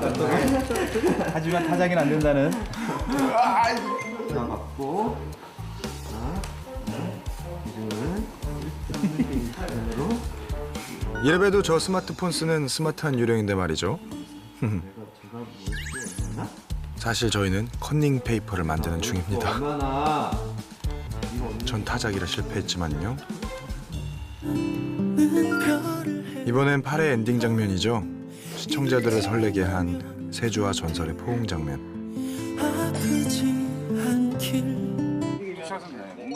똑똑해. 하지만 타작이 안 된다는. 자, 맞고. 이래봬도 저 스마트폰 쓰는 스마트한 유령인데 말이죠. 사실 저희는 컨닝 페이퍼를 만드는 중입니다. 얼마나 전 타작이라 실패했지만요. 이번엔 8회 엔딩 장면이죠. 시청자들을 설레게 한 세주와 전설의 포옹 장면.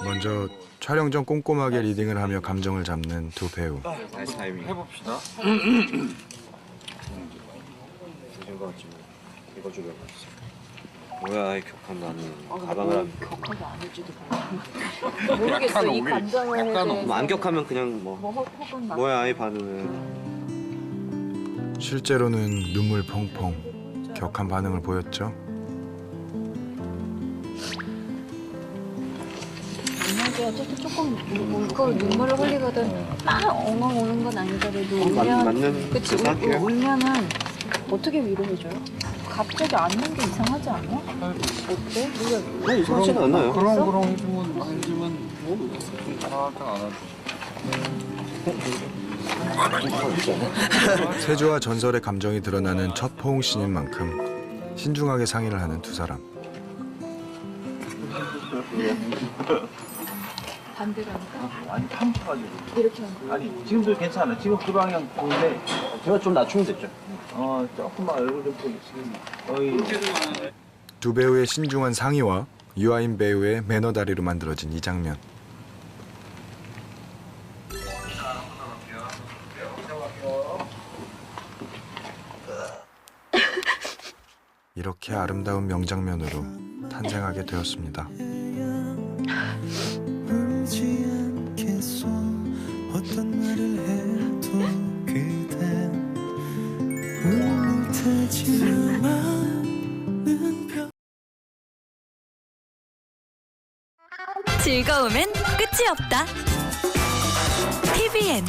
먼저 촬영 전 꼼꼼하게 리딩을 하며 감정을 잡는 두 배우. 해봅시다. 이거 주려 뭐야 이 격한 나는 가방을 격하게 안 할지도 모르겠어. 이 감정에 대해서 안 격하면 그냥 뭐 혹은 막 뭐야 이 반응은 실제로는 눈물 펑펑 격한 반응을 보였죠. 만약에 어쨌든 조금 울고 눈물을 흘리거든 막 엉엉 우는 건 아니더라도 울면 맞는 그치 생각해요. 울면은 어떻게 위로해줘요? 갑자기 앉는 게 이상하지 않아? 어때? 우리가 이상하지는 않아요. 그럼 해주면 살짝 안아줘. 세주와 전설의 감정이 드러나는 첫 포옹씬인 만큼 신중하게 상의를 하는 두 사람. 반대로 하니까 아니 펴가지고. 이렇게 하는 거야? 아니 지금도 괜찮아. 지금 그 방향 보는데 제가 좀 낮추면 됐죠. 조금만 얼굴 좀 보겠습니다. 두 배우의 신중한 상의와 유아인 배우의 매너 다리로 만들어진 이 장면. 이렇게 아름다운 명장면으로 탄생하게 되었습니다. 울지 않겠소 어떤 말을 해도 그댄 울릴 테지만 즐거움엔 끝이 없다. TVN